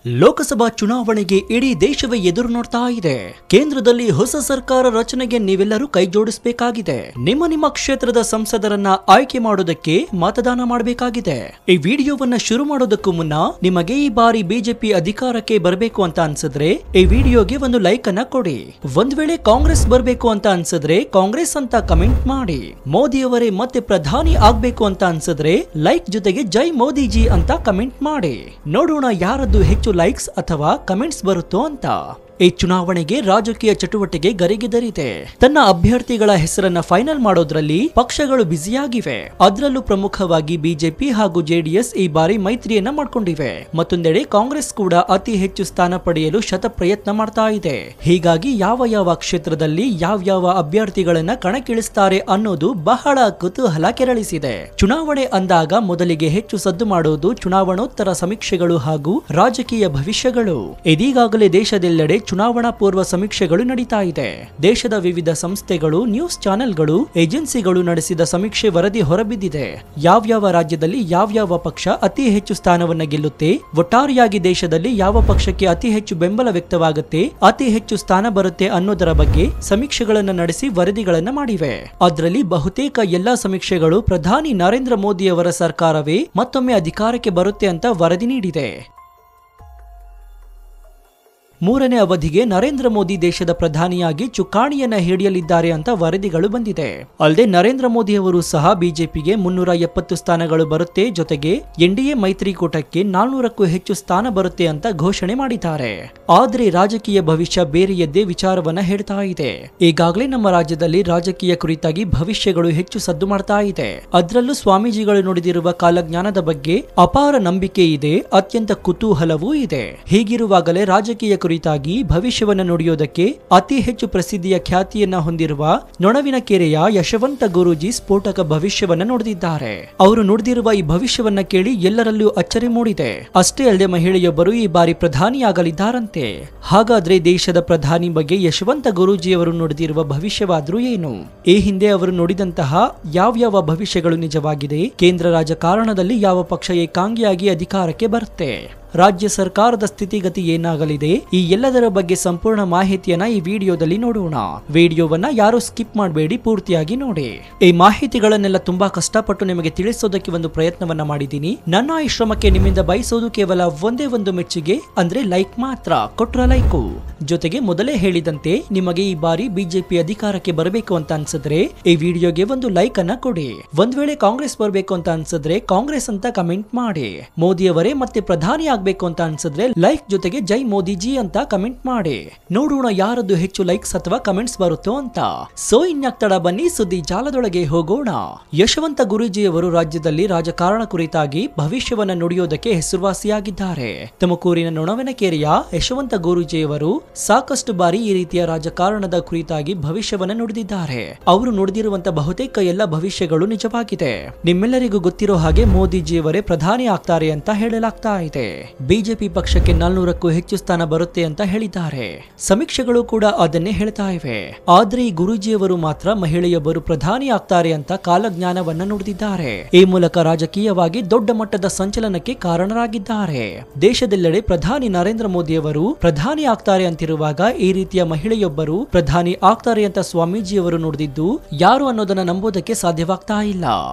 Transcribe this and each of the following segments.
ಲೋಕಸಭಾ ಚುನಾವಣೆಗೆ ಇಡೀ ದೇಶವೇ ಎದುರು ನೋಡ್ತಾ ಇದೆ. ಕೇಂದ್ರದಲ್ಲಿ ಹೊಸ ಸರ್ಕಾರ ರಚನೆಗೆ ನೀವೆಲ್ಲರೂ ಕೈ ಜೋಡಿಸಬೇಕಾಗಿದೆ. ನಿಮ್ಮ ಕ್ಷೇತ್ರದ ಸಂಸದರನ್ನ ಆಯ್ಕೆ ಮಾಡೋದಕ್ಕೆ ಮತದಾನ ಮಾಡಬೇಕಾಗಿದೆ. ಈ ವಿಡಿಯೋವನ್ನ ಶುರು ಮಾಡೋದಕ್ಕೂ ಮುನ್ನ ನಿಮಗೆ ಈ ಬಾರಿ ಬಿಜೆಪಿ ಅಧಿಕಾರಕ್ಕೆ ಬರಬೇಕು ಅಂತ ಅನ್ಸಿದ್ರೆ ಈ ವಿಡಿಯೋಗೆ ಒಂದು ಲೈಕ್ ಅನ್ನ ಕೊಡಿ. ಒಂದ್ ವೇಳೆ ಕಾಂಗ್ರೆಸ್ ಬರಬೇಕು ಅಂತ ಅನ್ಸಿದ್ರೆ ಕಾಂಗ್ರೆಸ್ ಅಂತ ಕಮೆಂಟ್ ಮಾಡಿ. ಮೋದಿ ಅವರೇ ಮತ್ತೆ ಪ್ರಧಾನಿ ಆಗ್ಬೇಕು ಅಂತ ಅನ್ಸಿದ್ರೆ ಲೈಕ್ ಜೊತೆಗೆ ಜೈ ಮೋದಿಜಿ ಅಂತ ಕಮೆಂಟ್ ಮಾಡಿ. ನೋಡೋಣ ಯಾರದ್ದು ಹೆಚ್ಚು ಲೈಕ್ಸ್ ಅಥವಾ ಕಮೆಂಟ್ಸ್ ಬರುತ್ತೋ ಅಂತ. ಈ ಚುನಾವಣೆಗೆ ರಾಜಕೀಯ ಚಟುವಟಿಕೆ ಗರಿಗೆದರಿದೆ. ತನ್ನ ಅಭ್ಯರ್ಥಿಗಳ ಹೆಸರನ್ನ ಫೈನಲ್ ಮಾಡೋದ್ರಲ್ಲಿ ಪಕ್ಷಗಳು ಬ್ಯುಸಿಯಾಗಿವೆ. ಅದರಲ್ಲೂ ಪ್ರಮುಖವಾಗಿ ಬಿಜೆಪಿ ಹಾಗೂ ಜೆಡಿಎಸ್ ಈ ಬಾರಿ ಮೈತ್ರಿಯನ್ನ ಮಾಡ್ಕೊಂಡಿವೆ. ಮತ್ತೊಂದೆಡೆ ಕಾಂಗ್ರೆಸ್ ಕೂಡ ಅತಿ ಹೆಚ್ಚು ಸ್ಥಾನ ಪಡೆಯಲು ಶತ ಪ್ರಯತ್ನ ಮಾಡ್ತಾ ಇದೆ. ಹೀಗಾಗಿ ಯಾವ ಕ್ಷೇತ್ರದಲ್ಲಿ ಯಾವ ಅಭ್ಯರ್ಥಿಗಳನ್ನ ಕಣಕ್ಕಿಳಿಸ್ತಾರೆ ಅನ್ನೋದು ಬಹಳ ಕುತೂಹಲ ಕೆರಳಿಸಿದೆ. ಚುನಾವಣೆ ಅಂದಾಗ ಮೊದಲಿಗೆ ಹೆಚ್ಚು ಸದ್ದು ಮಾಡೋದು ಚುನಾವಣೋತ್ತರ ಸಮೀಕ್ಷೆಗಳು ಹಾಗೂ ರಾಜಕೀಯ ಭವಿಷ್ಯಗಳು. ಇದೀಗಾಗಲೇ ದೇಶದೆಲ್ಲೆಡೆ ಚುನಾವಣಾ ಪೂರ್ವ ಸಮೀಕ್ಷೆಗಳು ನಡೀತಾ ಇದೆ. ದೇಶದ ವಿವಿಧ ಸಂಸ್ಥೆಗಳು, ನ್ಯೂಸ್ ಚಾನೆಲ್ಗಳು, ಏಜೆನ್ಸಿಗಳು ನಡೆಸಿದ ಸಮೀಕ್ಷೆ ವರದಿ ಹೊರಬಿದ್ದಿದೆ. ಯಾವ ರಾಜ್ಯದಲ್ಲಿ ಯಾವ ಪಕ್ಷ ಅತಿ ಹೆಚ್ಚು ಸ್ಥಾನವನ್ನ ಗೆಲ್ಲುತ್ತೆ, ಒಟ್ಟಾರೆಯಾಗಿ ದೇಶದಲ್ಲಿ ಯಾವ ಪಕ್ಷಕ್ಕೆ ಅತಿ ಹೆಚ್ಚು ಬೆಂಬಲ ವ್ಯಕ್ತವಾಗುತ್ತೆ, ಅತಿ ಹೆಚ್ಚು ಸ್ಥಾನ ಬರುತ್ತೆ ಅನ್ನೋದರ ಬಗ್ಗೆ ಸಮೀಕ್ಷೆಗಳನ್ನ ನಡೆಸಿ ವರದಿಗಳನ್ನ ಮಾಡಿವೆ. ಅದರಲ್ಲಿ ಬಹುತೇಕ ಎಲ್ಲಾ ಸಮೀಕ್ಷೆಗಳು ಪ್ರಧಾನಿ ನರೇಂದ್ರ ಮೋದಿ ಅವರ ಸರ್ಕಾರವೇ ಮತ್ತೊಮ್ಮೆ ಅಧಿಕಾರಕ್ಕೆ ಬರುತ್ತೆ ಅಂತ ವರದಿ ನೀಡಿದೆ. ಮೂರನೇ ಅವಧಿಗೆ ನರೇಂದ್ರ ಮೋದಿ ದೇಶದ ಪ್ರಧಾನಿಯಾಗಿ ಚುಕ್ಕಾಣಿಯನ್ನ ಹಿಡಿಯಲಿದ್ದಾರೆ ಅಂತ ವರದಿಗಳು ಬಂದಿದೆ. ಅಲ್ಲದೆ ನರೇಂದ್ರ ಮೋದಿ ಅವರು ಸಹ ಬಿಜೆಪಿಗೆ 370 ಸ್ಥಾನಗಳು ಬರುತ್ತೆ, ಜೊತೆಗೆ ಎನ್ಡಿಎ ಮೈತ್ರಿಕೂಟಕ್ಕೆ 400ಕ್ಕೂ ಹೆಚ್ಚು ಸ್ಥಾನ ಬರುತ್ತೆ ಅಂತ ಘೋಷಣೆ ಮಾಡಿದ್ದಾರೆ. ಆದ್ರೆ ರಾಜಕೀಯ ಭವಿಷ್ಯ ಬೇರೆಯದ್ದೇ ವಿಚಾರವನ್ನ ಹೇಳ್ತಾ ಇದೆ. ಈಗಾಗಲೇ ನಮ್ಮ ರಾಜ್ಯದಲ್ಲಿ ರಾಜಕೀಯ ಕುರಿತಾಗಿ ಭವಿಷ್ಯಗಳು ಹೆಚ್ಚು ಸದ್ದು ಮಾಡ್ತಾ ಇದೆ. ಅದರಲ್ಲೂ ಸ್ವಾಮೀಜಿಗಳು ನುಡಿದಿರುವ ಕಾಲಜ್ಞಾನದ ಬಗ್ಗೆ ಅಪಾರ ನಂಬಿಕೆ ಇದೆ, ಅತ್ಯಂತ ಕುತೂಹಲವೂ ಇದೆ. ಹೀಗಿರುವಾಗಲೇ ರಾಜಕೀಯ ಕುರಿತಾಗಿ ಭವಿಷ್ಯವನ್ನ ನುಡಿಯೋದಕ್ಕೆ ಅತಿ ಹೆಚ್ಚು ಪ್ರಸಿದ್ಧಿಯ ಖ್ಯಾತಿಯನ್ನ ಹೊಂದಿರುವ ನೊಣವಿನಕೆರೆಯ ಯಶವಂತ ಗುರೂಜಿ ಸ್ಫೋಟಕ ಭವಿಷ್ಯವನ್ನ ನುಡಿದಿದ್ದಾರೆ. ಅವರು ನುಡಿದಿರುವ ಈ ಭವಿಷ್ಯವನ್ನ ಕೇಳಿ ಎಲ್ಲರಲ್ಲೂ ಅಚ್ಚರಿ ಮೂಡಿದೆ. ಅಷ್ಟೇ ಅಲ್ಲದೆ ಮಹಿಳೆಯೊಬ್ಬರು ಈ ಬಾರಿ ಪ್ರಧಾನಿಯಾಗಲಿದ್ದಾರಂತೆ. ಹಾಗಾದ್ರೆ ದೇಶದ ಪ್ರಧಾನಿ ಬಗ್ಗೆ ಯಶವಂತ ಗುರೂಜಿಯವರು ನುಡಿದಿರುವ ಭವಿಷ್ಯವಾದ್ರೂ ಏನು? ಈ ಹಿಂದೆ ಅವರು ನುಡಿದಂತಹ ಯಾವ ಭವಿಷ್ಯಗಳು ನಿಜವಾಗಿದೆ? ಕೇಂದ್ರ ರಾಜಕಾರಣದಲ್ಲಿ ಯಾವ ಪಕ್ಷ ಏಕಾಂಗಿಯಾಗಿ ಅಧಿಕಾರಕ್ಕೆ ಬರುತ್ತೆ? ರಾಜ್ಯ ಸರ್ಕಾರದ ಸ್ಥಿತಿಗತಿ ಏನಾಗಲಿದೆ? ಈ ಎಲ್ಲದರ ಬಗ್ಗೆ ಸಂಪೂರ್ಣ ಮಾಹಿತಿಯನ್ನ ಈ ವಿಡಿಯೋದಲ್ಲಿ ನೋಡೋಣ. ವಿಡಿಯೋವನ್ನ ಯಾರು ಸ್ಕಿಪ್ ಮಾಡಬೇಡಿ, ಪೂರ್ತಿಯಾಗಿ ನೋಡಿ. ಈ ಮಾಹಿತಿಗಳನ್ನೆಲ್ಲ ತುಂಬಾ ಕಷ್ಟಪಟ್ಟು ನಿಮಗೆ ತಿಳಿಸೋದಕ್ಕೆ ಒಂದು ಪ್ರಯತ್ನವನ್ನ ಮಾಡಿದ್ದೀನಿ. ನನ್ನ ಈ ಶ್ರಮಕ್ಕೆ ನಿಮ್ಮಿಂದ ಬಯಸೋದು ಕೇವಲ ಒಂದೇ ಒಂದು ಮೆಚ್ಚುಗೆ, ಅಂದ್ರೆ ಲೈಕ್ ಮಾತ್ರ. ಕೊಟ್ರ ಲೈಕು. ಜೊತೆಗೆ ಮೊದಲೇ ಹೇಳಿದಂತೆ ನಿಮಗೆ ಈ ಬಾರಿ ಬಿಜೆಪಿ ಅಧಿಕಾರಕ್ಕೆ ಬರಬೇಕು ಅಂತ ಅನ್ಸಿದ್ರೆ ಈ ವಿಡಿಯೋಗೆ ಒಂದು ಲೈಕ್ ಅನ್ನ ಕೊಡಿ. ಒಂದ್ ವೇಳೆ ಕಾಂಗ್ರೆಸ್ ಬರಬೇಕು ಅಂತ ಅನ್ಸಿದ್ರೆ ಕಾಂಗ್ರೆಸ್ ಅಂತ ಕಮೆಂಟ್ ಮಾಡಿ. ಮೋದಿ ಅವರೇ ಮತ್ತೆ ಪ್ರಧಾನಿ ಬೇಕು ಅಂತ ಅನ್ಸಿದ್ರೆ ಲೈಕ್ ಜೊತೆಗೆ ಜೈ ಮೋದಿಜಿ ಅಂತ ಕಮೆಂಟ್ ಮಾಡಿ. ನೋಡೋಣ ಯಾರದ್ದು ಹೆಚ್ಚು ಲೈಕ್ಸ್ ಅಥವಾ ಕಮೆಂಟ್ಸ್ ಬರುತ್ತೋ ಅಂತ. ಸೋ ಇನ್ಯಾಕ್ ತಡ, ಬನ್ನಿ ಸುದ್ದಿ ಜಾಲದೊಳಗೆ ಹೋಗೋಣ. ಯಶವಂತ ಗುರೂಜಿಯವರು ರಾಜ್ಯದಲ್ಲಿ ರಾಜಕಾರಣ ಕುರಿತಾಗಿ ಭವಿಷ್ಯವನ್ನ ನುಡಿಯೋದಕ್ಕೆ ಹೆಸರುವಾಸಿಯಾಗಿದ್ದಾರೆ. ತುಮಕೂರಿನ ನೊಣವಿನಕೆರೆಯ ಯಶವಂತ ಗುರೂಜಿಯವರು ಸಾಕಷ್ಟು ಬಾರಿ ಈ ರೀತಿಯ ರಾಜಕಾರಣದ ಕುರಿತಾಗಿ ಭವಿಷ್ಯವನ್ನ ನುಡಿದಿದ್ದಾರೆ. ಅವರು ನುಡಿದಿರುವಂತಹ ಬಹುತೇಕ ಎಲ್ಲ ಭವಿಷ್ಯಗಳು ನಿಜವಾಗಿದೆ. ನಿಮ್ಮೆಲ್ಲರಿಗೂ ಗೊತ್ತಿರೋ ಹಾಗೆ ಮೋದಿಜಿಯವರೇ ಪ್ರಧಾನಿ ಆಗ್ತಾರೆ ಅಂತ ಹೇಳಲಾಗ್ತಾ ಇದೆ. ಬಿಜೆಪಿ ಪಕ್ಷಕ್ಕೆ 400ಕ್ಕೂ ಹೆಚ್ಚು ಸ್ಥಾನ ಬರುತ್ತೆ ಅಂತ ಹೇಳಿದ್ದಾರೆ. ಸಮೀಕ್ಷೆಗಳು ಕೂಡ ಅದನ್ನೇ ಹೇಳ್ತಾ ಇವೆ. ಆದ್ರೆ ಈ ಗುರೂಜಿಯವರು ಮಾತ್ರ ಮಹಿಳೆಯೊಬ್ಬರು ಪ್ರಧಾನಿ ಆಗ್ತಾರೆ ಅಂತ ಕಾಲಜ್ಞಾನವನ್ನ ನುಡಿದಿದ್ದಾರೆ. ಈ ಮೂಲಕ ರಾಜಕೀಯವಾಗಿ ದೊಡ್ಡ ಮಟ್ಟದ ಸಂಚಲನಕ್ಕೆ ಕಾರಣರಾಗಿದ್ದಾರೆ. ದೇಶದೆಲ್ಲೆಡೆ ಪ್ರಧಾನಿ ನರೇಂದ್ರ ಮೋದಿ ಅವರು ಪ್ರಧಾನಿ ಆಗ್ತಾರೆ ಅಂತಿರುವಾಗ ಈ ರೀತಿಯ ಮಹಿಳೆಯೊಬ್ಬರು ಪ್ರಧಾನಿ ಆಗ್ತಾರೆ ಅಂತ ಸ್ವಾಮೀಜಿಯವರು ನುಡಿದಿದ್ದು ಯಾರು ಅನ್ನೋದನ್ನ ನಂಬೋದಕ್ಕೆ ಸಾಧ್ಯವಾಗ್ತಾ ಇಲ್ಲ.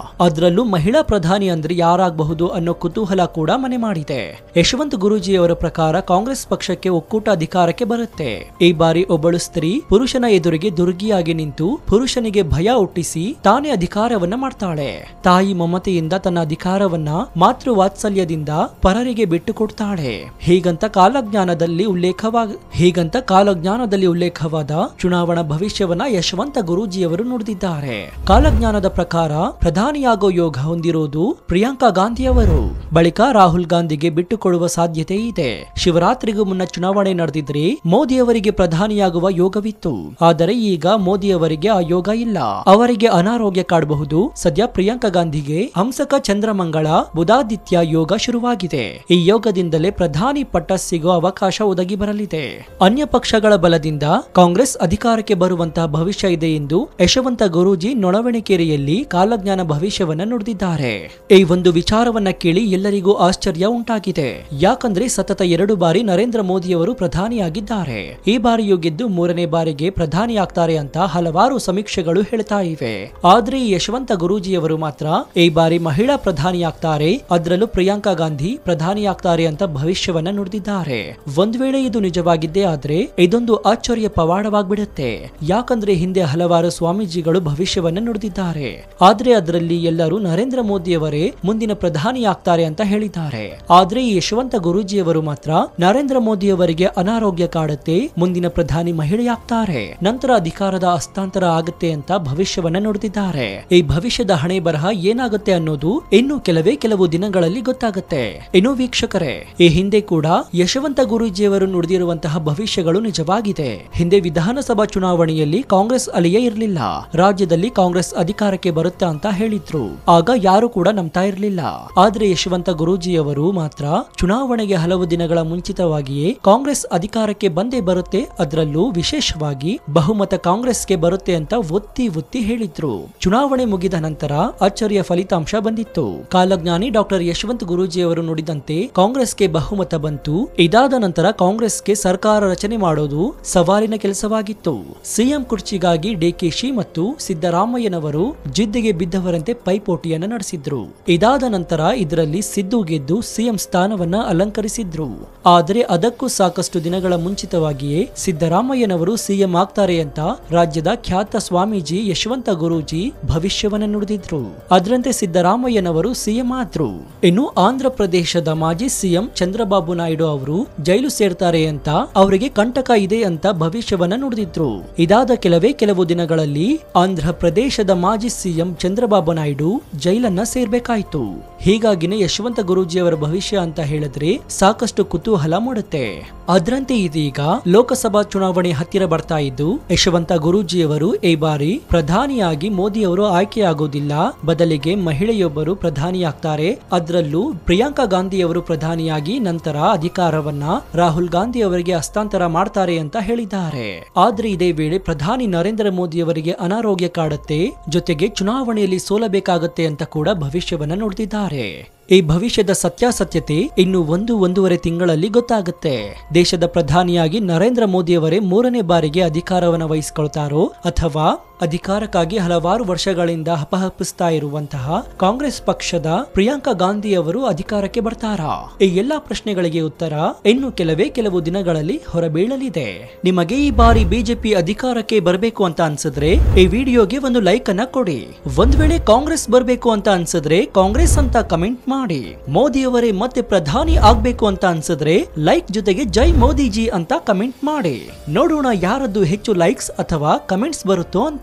ಅದರಲ್ಲೂ ಮಹಿಳಾ ಪ್ರಧಾನಿ ಅಂದ್ರೆ ಯಾರಾಗಬಹುದು ಅನ್ನೋ ಕುತೂಹಲ ಕೂಡ ಮನೆ ಮಾಡಿದೆ. ಯಶವಂತ ಗುರೂಜಿಯವರ ಪ್ರಕಾರ ಕಾಂಗ್ರೆಸ್ ಪಕ್ಷಕ್ಕೆ ಒಕ್ಕೂಟ ಅಧಿಕಾರಕ್ಕೆ ಬರುತ್ತೆ. ಈ ಬಾರಿ ಒಬ್ಬಳು ಸ್ತ್ರೀ ಪುರುಷನ ಎದುರಿಗೆ ದುರ್ಗಿಯಾಗಿ ನಿಂತು ಪುರುಷನಿಗೆ ಭಯ ಹುಟ್ಟಿಸಿ ತಾನೇ ಅಧಿಕಾರವನ್ನ ಮಾಡ್ತಾಳೆ. ತಾಯಿ ಮಮತೆಯಿಂದ ತನ್ನ ಅಧಿಕಾರವನ್ನ ಮಾತೃ ವಾತ್ಸಲ್ಯದಿಂದ ಪರರಿಗೆ ಬಿಟ್ಟು ಕೊಡ್ತಾಳೆ. ಹೀಗಂತ ಕಾಲಜ್ಞಾನದಲ್ಲಿ ಉಲ್ಲೇಖವಾದ ಚುನಾವಣಾ ಭವಿಷ್ಯವನ್ನ ಯಶವಂತ ಗುರೂಜಿಯವರು ನುಡಿದಿದ್ದಾರೆ. ಕಾಲಜ್ಞಾನದ ಪ್ರಕಾರ ಪ್ರಧಾನಿಯಾಗೋ ಯೋಗ ಹೊಂದಿರೋದು ಪ್ರಿಯಾಂಕಾ ಗಾಂಧಿಯವರು. ಬಳಿಕ ರಾಹುಲ್ ಗಾಂಧಿಗೆ ಬಿಟ್ಟುಕೊಡುವ ಸಾಧ್ಯತೆ ಇದೆ. ಶಿವರಾತ್ರಿಗೂ ಮುನ್ನ ಚುನಾವಣೆ ನಡೆದಿದ್ರೆ ಮೋದಿ ಅವರಿಗೆ ಪ್ರಧಾನಿಯಾಗುವ ಯೋಗವಿತ್ತು. ಆದರೆ ಈಗ ಮೋದಿ ಅವರಿಗೆ ಆ ಯೋಗ ಇಲ್ಲ. ಅವರಿಗೆ ಅನಾರೋಗ್ಯ ಕಾಡಬಹುದು. ಸದ್ಯ ಪ್ರಿಯಾಂಕಾ ಗಾಂಧಿಗೆ ಹಂಸಕ ಚಂದ್ರಮಂಗಳ ಬುಧಾದಿತ್ಯ ಯೋಗ ಶುರುವಾಗಿದೆ. ಈ ಯೋಗದಿಂದಲೇ ಪ್ರಧಾನಿ ಪಟ್ಟ ಸಿಗೋ ಅವಕಾಶ ಒದಗಿ ಬರಲಿದೆ. ಅನ್ಯ ಪಕ್ಷಗಳ ಬಲದಿಂದ ಕಾಂಗ್ರೆಸ್ ಅಧಿಕಾರಕ್ಕೆ ಬರುವಂತಹ ಭವಿಷ್ಯ ಇದೆ ಎಂದು ಯಶವಂತ ಗುರೂಜಿ ನೊಣವಿನಕೆರೆಯಲ್ಲಿ ಕಾಲಜ್ಞಾನ ಭವಿಷ್ಯವನ್ನ ನುಡಿದಿದ್ದಾರೆ. ಈ ಒಂದು ವಿಚಾರವನ್ನ ಕೇಳಿ ಎಲ್ಲರಿಗೂ ಆಶ್ಚರ್ಯ ಉಂಟಾಗಿದೆ. ಯಾಕಂದ್ರೆ ಸತತ 2 ಬಾರಿ ನರೇಂದ್ರ ಮೋದಿಯವರು ಪ್ರಧಾನಿಯಾಗಿದ್ದಾರೆ. ಈ ಬಾರಿಯೂ ಗೆದ್ದು 3ನೇ ಬಾರಿಗೆ ಪ್ರಧಾನಿಯಾಗ್ತಾರೆ ಅಂತ ಹಲವಾರು ಸಮೀಕ್ಷೆಗಳು ಹೇಳ್ತಾ ಇವೆ. ಆದ್ರೆ ಯಶವಂತ ಗುರೂಜಿಯವರು ಮಾತ್ರ ಈ ಬಾರಿ ಮಹಿಳಾ ಪ್ರಧಾನಿಯಾಗ್ತಾರೆ, ಅದರಲ್ಲೂ ಪ್ರಿಯಾಂಕಾ ಗಾಂಧಿ ಪ್ರಧಾನಿಯಾಗ್ತಾರೆ ಅಂತ ಭವಿಷ್ಯವನ್ನ ನುಡಿದಿದ್ದಾರೆ. ಒಂದ್ ವೇಳೆ ಇದು ನಿಜವಾಗಿದ್ದೇ ಆದ್ರೆ ಇದೊಂದು ಆಶ್ಚರ್ಯ ಪವಾಡವಾಗ್ಬಿಡುತ್ತೆ. ಯಾಕಂದ್ರೆ ಹಿಂದೆ ಹಲವಾರು ಸ್ವಾಮೀಜಿಗಳು ಭವಿಷ್ಯವನ್ನ ನುಡಿದಿದ್ದಾರೆ. ಆದ್ರೆ ಅದರಲ್ಲಿ ಎಲ್ಲರೂ ನರೇಂದ್ರ ಮೋದಿಯವರೇ ಮುಂದಿನ ಪ್ರಧಾನಿ ಆಗ್ತಾರೆ ಅಂತ ಹೇಳಿದ್ದಾರೆ. ಆದ್ರೆ ಈ ಯಶವಂತ ಗುರೂಜಿಯವರು ಮಾತ್ರ ನರೇಂದ್ರ ಮೋದಿಯವರಿಗೆ ಅನಾರೋಗ್ಯ ಕಾಡುತ್ತೆ, ಮುಂದಿನ ಪ್ರಧಾನಿ ಮಹಿಳೆಯಾಗ್ತಾರೆ, ನಂತರ ಅಧಿಕಾರದ ಹಸ್ತಾಂತರ ಆಗುತ್ತೆ ಅಂತ ಭವಿಷ್ಯವನ್ನ ನುಡಿದಿದ್ದಾರೆ. ಈ ಭವಿಷ್ಯದ ಹಣೆ ಬರಹ ಏನಾಗುತ್ತೆ ಅನ್ನೋದು ಇನ್ನು ಕೆಲವು ದಿನಗಳಲ್ಲಿ ಗೊತ್ತಾಗುತ್ತೆ. ಇನ್ನು ವೀಕ್ಷಕರೇ, ಈ ಹಿಂದೆ ಕೂಡ ಯಶವಂತ ಗುರೂಜಿಯವರು ನುಡಿದಿರುವಂತಹ ಭವಿಷ್ಯಗಳು ನಿಜವಾಗಿದೆ. ಹಿಂದೆ ವಿಧಾನಸಭಾ ಚುನಾವಣೆಯಲ್ಲಿ ಕಾಂಗ್ರೆಸ್ ಅಲೆಯೇ ಇರಲಿಲ್ಲ, ರಾಜ್ಯದಲ್ಲಿ ಕಾಂಗ್ರೆಸ್ ಅಧಿಕಾರಕ್ಕೆ ಬರುತ್ತೆ ಅಂತ ಹೇಳಿದ್ರು. ಆಗ ಯಾರು ಕೂಡ ನಂಬ್ತಾ ಇರಲಿಲ್ಲ. ಆದ್ರೆ ಯಶವಂತ ಗುರೂಜಿಯವರು ಮಾತ್ರ ಚುನಾವಣೆಗೆ ಹಲವು ದಿನಗಳ ಮುಂಚಿತವಾಗಿಯೇ ಕಾಂಗ್ರೆಸ್ ಅಧಿಕಾರಕ್ಕೆ ಬಂದೇ ಬರುತ್ತೆ, ಅದರಲ್ಲೂ ವಿಶೇಷವಾಗಿ ಬಹುಮತ ಕಾಂಗ್ರೆಸ್ಗೆ ಬರುತ್ತೆ ಅಂತ ಒತ್ತಿ ಹೇಳಿದ್ರು. ಚುನಾವಣೆ ಮುಗಿದ ನಂತರ ಅಚ್ಚರಿಯ ಫಲಿತಾಂಶ ಬಂದಿತ್ತು. ಕಾಲಜ್ಞಾನಿ ಡಾಕ್ಟರ್ ಯಶವಂತ ಗುರೂಜಿಯವರು ನುಡಿದಂತೆ ಕಾಂಗ್ರೆಸ್ಗೆ ಬಹುಮತ ಬಂತು. ಇದಾದ ನಂತರ ಕಾಂಗ್ರೆಸ್ಗೆ ಸರ್ಕಾರ ರಚನೆ ಮಾಡೋದು ಸವಾಲಿನ ಕೆಲಸವಾಗಿತ್ತು. ಸಿಎಂ ಕುರ್ಚಿಗಾಗಿ ಡಿಕೆಶಿ ಮತ್ತು ಸಿದ್ದರಾಮಯ್ಯನವರು ಜಿದ್ದಿಗೆ ಬಿದ್ದವರಂತೆ ಪೈಪೋಟಿಯನ್ನ ನಡೆಸಿದ್ರು. ಇದಾದ ನಂತರ ಇದರಲ್ಲಿ ಸಿದ್ದು ಗೆದ್ದು ಸಿಎಂ ಸ್ಥಾನವನ್ನ ಅಲಂಕರಿಸಿದ್ರು. ಆದರೆ ಅದಕ್ಕೂ ಸಾಕಷ್ಟು ದಿನಗಳ ಮುಂಚಿತವಾಗಿಯೇ ಸಿದ್ದರಾಮಯ್ಯನವರು ಸಿಎಂ ಆಗ್ತಾರೆ ಅಂತ ರಾಜ್ಯದ ಖ್ಯಾತ ಸ್ವಾಮೀಜಿ ಯಶವಂತ ಗುರೂಜಿ ಭವಿಷ್ಯವನ್ನ ನುಡಿದಿದ್ರು. ಅದರಂತೆ ಸಿದ್ದರಾಮಯ್ಯನವರು ಸಿಎಂ ಆದ್ರು. ಇನ್ನು ಆಂಧ್ರ ಪ್ರದೇಶದ ಮಾಜಿ ಸಿಎಂ ಚಂದ್ರಬಾಬು ನಾಯ್ಡು ಅವರು ಜೈಲು ಸೇರ್ತಾರೆ ಅಂತ, ಅವರಿಗೆ ಕಂಟಕ ಇದೆ ಅಂತ ಭವಿಷ್ಯವನ್ನ ನುಡಿದಿದ್ರು. ಇದಾದ ಕೆಲವು ದಿನಗಳಲ್ಲಿ ಆಂಧ್ರ ಪ್ರದೇಶದ ಮಾಜಿ ಸಿಎಂ ಚಂದ್ರಬಾಬು ನಾಯ್ಡು ಜೈಲನ್ನ ಸೇರ್ಬೇಕಾಯ್ತು. ಹೀಗಾಗಿನೇ ಯಶವಂತ ಗುರೂಜಿಯವರ ಭವಿಷ್ಯ ಅಂತ ಹೇಳಿದ್ರೆ ಸಾಕಷ್ಟು ಕುತೂಹಲ ಮೂಡುತ್ತೆ. ಅದರಂತೆ ಇದೀಗ ಲೋಕಸಭಾ ಚುನಾವಣೆ ಹತ್ತಿರ ಬರ್ತಾ ಇದ್ದು ಯಶವಂತ ಗುರೂಜಿಯವರು ಈ ಬಾರಿ ಪ್ರಧಾನಿಯಾಗಿ ಮೋದಿಯವರು ಆಯ್ಕೆಯಾಗೋದಿಲ್ಲ, ಬದಲಿಗೆ ಮಹಿಳೆಯೊಬ್ಬರು ಪ್ರಧಾನಿಯಾಗ್ತಾರೆ, ಅದರಲ್ಲೂ ಪ್ರಿಯಾಂಕಾ ಗಾಂಧಿಯವರು ಪ್ರಧಾನಿಯಾಗಿ ನಂತರ ಅಧಿಕಾರವನ್ನ ರಾಹುಲ್ ಗಾಂಧಿ ಅವರಿಗೆ ಹಸ್ತಾಂತರ ಮಾಡ್ತಾರೆ ಅಂತ ಹೇಳಿದ್ದಾರೆ. ಆದ್ರೆ ಇದೇ ವೇಳೆ ಪ್ರಧಾನಿ ನರೇಂದ್ರ ಮೋದಿಯವರಿಗೆ ಅನಾರೋಗ್ಯ ಕಾಡುತ್ತೆ, ಜೊತೆಗೆ ಚುನಾವಣೆಯಲ್ಲಿ ಸೋಲಬೇಕಾಗತ್ತೆ ಅಂತ ಕೂಡ ಭವಿಷ್ಯವನ್ನ ನುಡಿದಿದ್ದಾರೆ. ಈ ಭವಿಷ್ಯದ ಸತ್ಯಾಸತ್ಯತೆ ಇನ್ನು 1-1.5 ತಿಂಗಳಲ್ಲಿ ಗೊತ್ತಾಗುತ್ತೆ. ದೇಶದ ಪ್ರಧಾನಿಯಾಗಿ ನರೇಂದ್ರ ಮೋದಿಯವರೇ 3ನೇ ಬಾರಿಗೆ ಅಧಿಕಾರವನ್ನು ವಹಿಸಿಕೊಳ್ತಾರೋ ಅಥವಾ ಅಧಿಕಾರಕ್ಕಾಗಿ ಹಲವಾರು ವರ್ಷಗಳಿಂದ ಹಪಹಪಿಸ್ತಾ ಇರುವಂತಹ ಕಾಂಗ್ರೆಸ್ ಪಕ್ಷದ ಪ್ರಿಯಾಂಕಾ ಗಾಂಧಿ ಅವರು ಅಧಿಕಾರಕ್ಕೆ ಬರ್ತಾರಾ? ಈ ಎಲ್ಲಾ ಪ್ರಶ್ನೆಗಳಿಗೆ ಉತ್ತರ ಇನ್ನು ಕೆಲವು ದಿನಗಳಲ್ಲಿ ಹೊರಬೀಳಲಿದೆ. ನಿಮಗೆ ಈ ಬಾರಿ ಬಿಜೆಪಿ ಅಧಿಕಾರಕ್ಕೆ ಬರಬೇಕು ಅಂತ ಅನ್ಸಿದ್ರೆ ಈ ವಿಡಿಯೋಗೆ ಒಂದು ಲೈಕ್ ಅನ್ನ ಕೊಡಿ. ಒಂದ್ ವೇಳೆ ಕಾಂಗ್ರೆಸ್ ಬರಬೇಕು ಅಂತ ಅನ್ಸಿದ್ರೆ ಕಾಂಗ್ರೆಸ್ ಅಂತ ಕಮೆಂಟ್ ಮಾಡಿ. ಮೋದಿಯವರೇ ಮತ್ತೆ ಪ್ರಧಾನಿ ಆಗ್ಬೇಕು ಅಂತ ಅನ್ಸಿದ್ರೆ ಲೈಕ್ ಜೊತೆಗೆ ಜೈ ಮೋದಿಜಿ ಅಂತ ಕಮೆಂಟ್ ಮಾಡಿ. ನೋಡೋಣ ಯಾರದ್ದು ಹೆಚ್ಚು ಲೈಕ್ಸ್ ಅಥವಾ ಕಮೆಂಟ್ಸ್ ಬರುತ್ತೋ ಅಂತ.